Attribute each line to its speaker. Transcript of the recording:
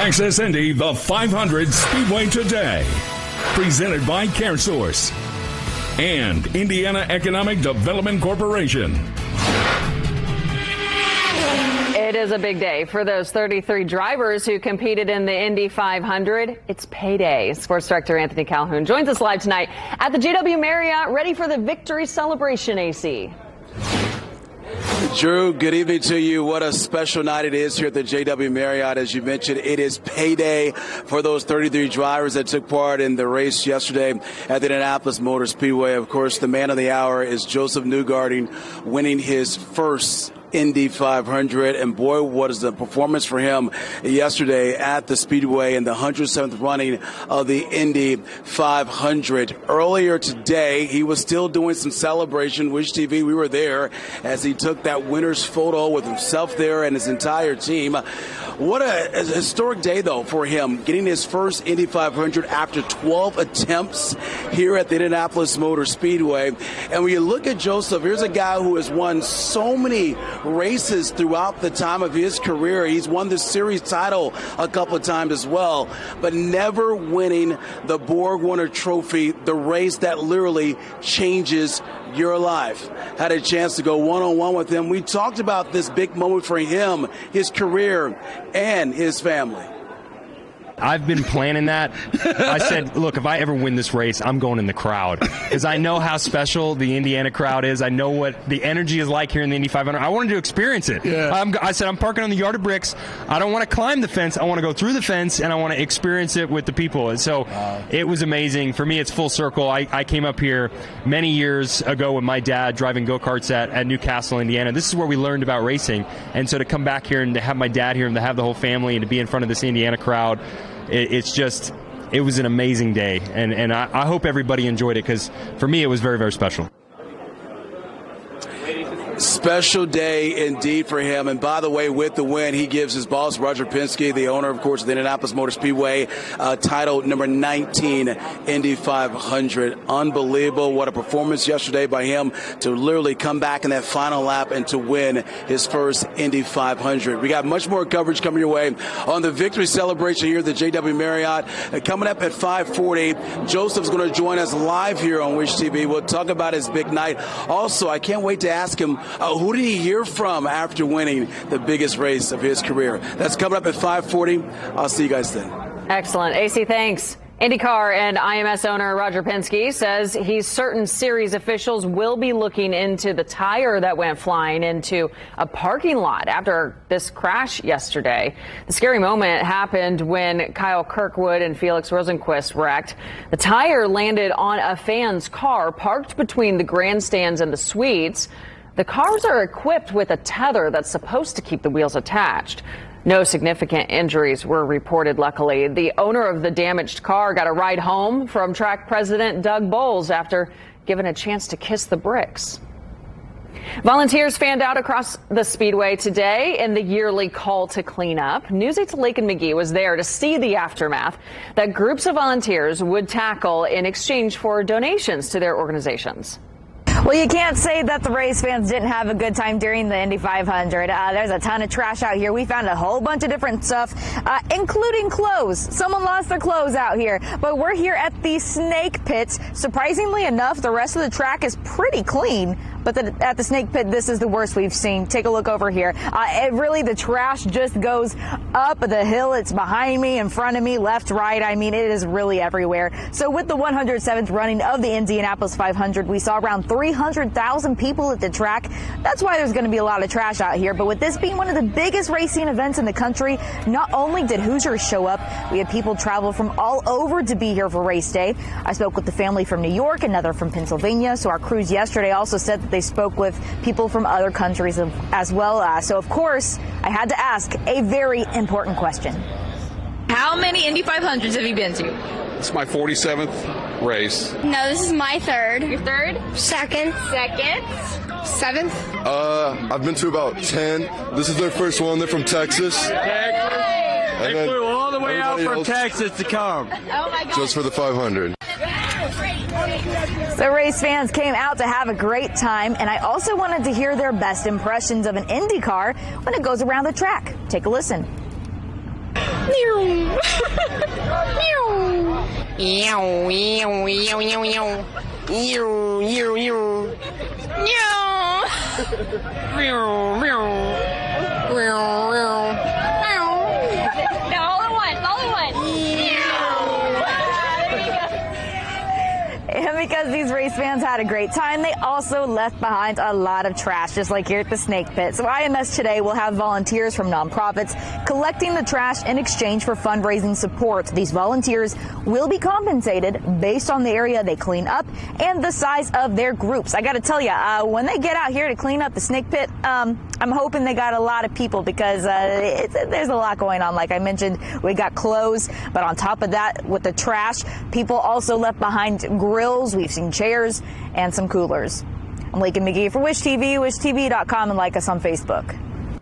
Speaker 1: Access Indy, the 500 Speedway today. Presented by CareSource and Indiana Economic Development Corporation.
Speaker 2: It is a big day for those 33 drivers who competed in the Indy 500. It's payday. Sports Director Anthony Calhoun joins us live tonight at the JW Marriott, ready for the victory celebration, AC.
Speaker 3: Drew, good evening to you. What a special night it is here at the JW Marriott. As you mentioned, it is payday for those 33 drivers that took part in the race yesterday at the Indianapolis Motor Speedway. Of course, the man of the hour is Joseph Newgarden, winning his first Indy 500, and boy, what is the performance for him yesterday at the Speedway in the 107th running of the Indy 500. Earlier today, he was still doing some celebration. Wish TV, we were there as he took that winner's photo with himself there and his entire team. What a historic day, though, for him, getting his first Indy 500 after 12 attempts here at the Indianapolis Motor Speedway. And when you look at Joseph, here's a guy who has won so many races throughout the time of his career. He's won the series title a couple of times as well, but never winning the Borg Warner Trophy, the race that literally changes your life. Had a chance to go one-on-one with him. We talked about this big moment for him, his career, and his family.
Speaker 4: I've been planning that. I said, look, if I ever win this race, I'm going in the crowd because I know how special the Indiana crowd is. I know what the energy is like here in the Indy 500. I wanted to experience it. Yeah. I said, I'm parking on the yard of bricks. I don't want to climb the fence. I want to go through the fence, and I want to experience it with the people. And so it was amazing. For me, it's full circle. I came up here many years ago with my dad driving go-karts at Newcastle, Indiana. This is where we learned about racing. And so to come back here and to have my dad here and to have the whole family and to be in front of this Indiana crowd, it was an amazing day, and I hope everybody enjoyed it because for me it was very, very special.
Speaker 3: Special day indeed for him. And by the way, with the win, he gives his boss, Roger Penske, the owner, of course, of the Indianapolis Motor Speedway, title number 19, Indy 500. Unbelievable. What a performance yesterday by him to literally come back in that final lap and to win his first Indy 500. We got much more coverage coming your way on the victory celebration here at the JW Marriott. Coming up at 5:40, Joseph's going to join us live here on Wish TV. We'll talk about his big night. Also, I can't wait to ask him, who did he hear from after winning the biggest race of his career? That's coming up at 5:40. I'll see you guys then.
Speaker 2: Excellent. AC, thanks. IndyCar and IMS owner Roger Penske says he's certain series officials will be looking into the tire that went flying into a parking lot after this crash yesterday. The scary moment happened when Kyle Kirkwood and Felix Rosenquist wrecked. The tire landed on a fan's car parked between the grandstands and the suites. The cars are equipped with a tether that's supposed to keep the wheels attached. No significant injuries were reported, luckily. The owner of the damaged car got a ride home from track president Doug Bowles after given a chance to kiss the bricks. Volunteers fanned out across the speedway today in the yearly call to clean up. News 8's Lakin McGee was there to see the aftermath that groups of volunteers would tackle in exchange for donations to their organizations.
Speaker 5: Well, you can't say that the race fans didn't have a good time during the Indy 500. There's a ton of trash out here. We found a whole bunch of different stuff, including clothes. Someone lost their clothes out here. But we're here at the Snake Pits. Surprisingly enough, the rest of the track is pretty clean. But at the Snake Pit, this is the worst we've seen. Take a look over here. The trash just goes up the hill. It's behind me, in front of me, left, right. I mean, it is really everywhere. So with the 107th running of the Indianapolis 500, we saw around 300,000 people at the track. That's why there's going to be a lot of trash out here. But with this being one of the biggest racing events in the country, not only did Hoosiers show up, we had people travel from all over to be here for race day. I spoke with the family from New York, another from Pennsylvania. So our crews yesterday also said that they spoke with people from other countries as well. So, of course, I had to ask a very important question.
Speaker 6: How many Indy 500s have you been to?
Speaker 7: It's my 47th race.
Speaker 8: No, this is my third.
Speaker 6: Your third?
Speaker 8: Second.
Speaker 6: Second.
Speaker 8: Seventh.
Speaker 9: I've been to about 10. This is their first one. They're from Texas.
Speaker 10: They flew all the way out from Texas to come.
Speaker 6: Oh my God.
Speaker 9: Just for the 500.
Speaker 5: So race fans came out to have a great time, and I also wanted to hear their best impressions of an Indy car when it goes around the track. Take a listen. And because these race fans had a great time, they also left behind a lot of trash, just like here at the Snake Pit. So IMS today will have volunteers from nonprofits collecting the trash in exchange for fundraising support. These volunteers will be compensated based on the area they clean up and the size of their groups. I got to tell you, when they get out here to clean up the Snake Pit, I'm hoping they got a lot of people because there's a lot going on. Like I mentioned, we got clothes, but on top of that, with the trash, people also left behind grills. We've seen chairs and some coolers. I'm Lakin McGee for Wish TV, wishtv.com, and like us on Facebook.